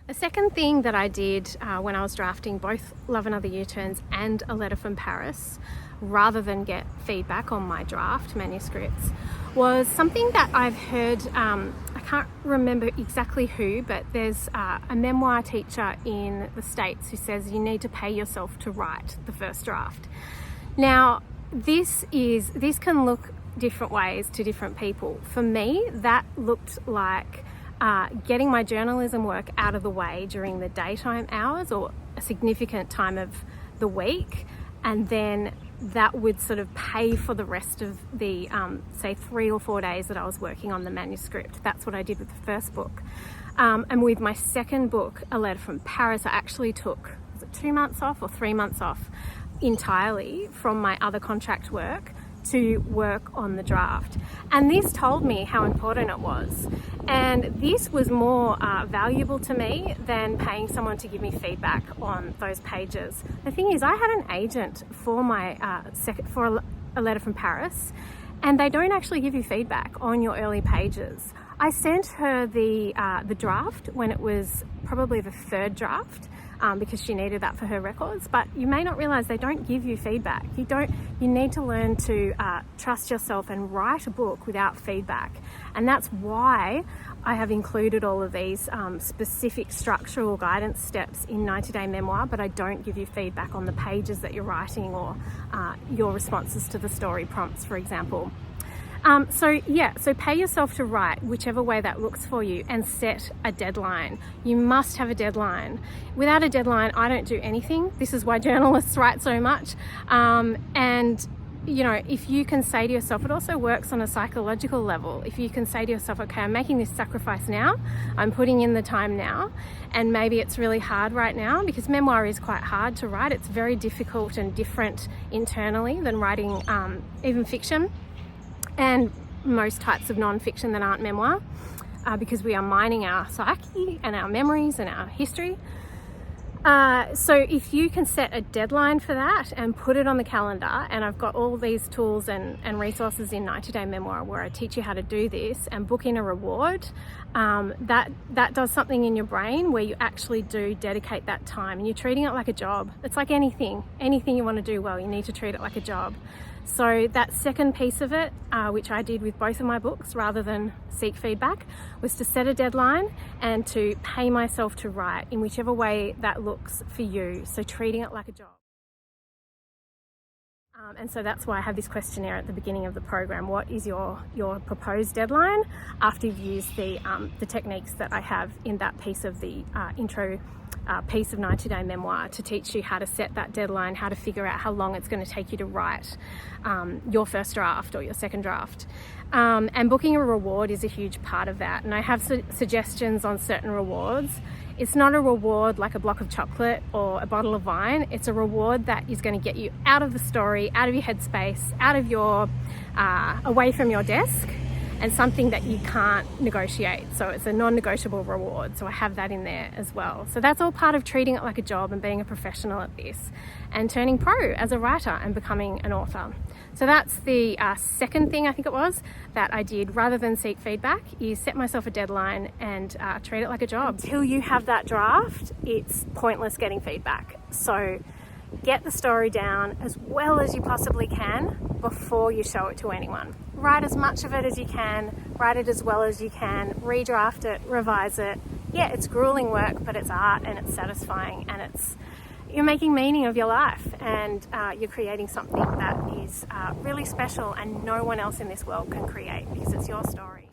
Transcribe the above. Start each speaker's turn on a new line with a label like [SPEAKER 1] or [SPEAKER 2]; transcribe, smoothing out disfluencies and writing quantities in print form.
[SPEAKER 1] The second thing that I did when I was drafting both Love and Other U-Turns and A Letter from Paris, rather than get feedback on my draft manuscripts, was something that I've heard, I can't remember exactly who, but there's a memoir teacher in the States who says you need to pay yourself to write the first draft. Now, this can look different ways to different people. For me, that looked like getting my journalism work out of the way during the daytime hours or a significant time of the week, and then that would sort of pay for the rest of the say 3 or 4 days that I was working on the manuscript. That's what I did with the first book. And with my second book, A Letter from Paris, I actually took, was it 2 months off or 3 months off entirely from my other contract work to work on the draft. And this told me how important it was. And this was more valuable to me than paying someone to give me feedback on those pages. The thing is, I had an agent for my for A Letter from Paris, and they don't actually give you feedback on your early pages. I sent her the draft when it was probably the third draft, because she needed that for her records. But you may not realize they don't give you feedback. You need to learn to trust yourself and write a book without feedback. And that's why I have included all of these specific structural guidance steps in 90-Day Memoir, but I don't give you feedback on the pages that you're writing or your responses to the story prompts, for example. So pay yourself to write whichever way that looks for you, and set a deadline. You must have a deadline. Without a deadline, I don't do anything. This is why journalists write so much. And you know, if you can say to yourself, it also works on a psychological level. If you can say to yourself, okay, I'm making this sacrifice now, I'm putting in the time now, and maybe it's really hard right now, because memoir is quite hard to write. It's very difficult and different internally than writing even fiction, and most types of non-fiction that aren't memoir, because we are mining our psyche and our memories and our history. So if you can set a deadline for that and put it on the calendar, and I've got all these tools and resources in 90-Day Memoir where I teach you how to do this, and book in a reward, that does something in your brain where you actually do dedicate that time, and you're treating it like a job. It's like anything you want to do well, you need to treat it like a job. So that second piece of it, which I did with both of my books rather than seek feedback, was to set a deadline and to pay myself to write in whichever way that looks for you. So treating it like a job. And so that's why I have this questionnaire at the beginning of the program. What is your proposed deadline after you've used the techniques that I have in that piece of the intro piece of 90-Day Memoir, to teach you how to set that deadline, how to figure out how long it's going to take you to write your first draft or your second draft. And booking a reward is a huge part of that. And I have suggestions on certain rewards. It's not a reward like a block of chocolate or a bottle of wine. It's a reward that is going to get you out of the story, out of your headspace, out of your, away from your desk, and something that you can't negotiate. So it's a non-negotiable reward. So I have that in there as well. So that's all part of treating it like a job and being a professional at this, and turning pro as a writer and becoming an author. So that's the second thing, I think it was, that I did rather than seek feedback, is set myself a deadline and treat it like a job. Until you have that draft, it's pointless getting feedback. So get the story down as well as you possibly can before you show it to anyone. Write as much of it as you can, write it as well as you can, redraft it, revise it. Yeah, it's grueling work, but it's art and it's satisfying, and you're making meaning of your life, and you're creating something that is really special and no one else in this world can create, because it's your story.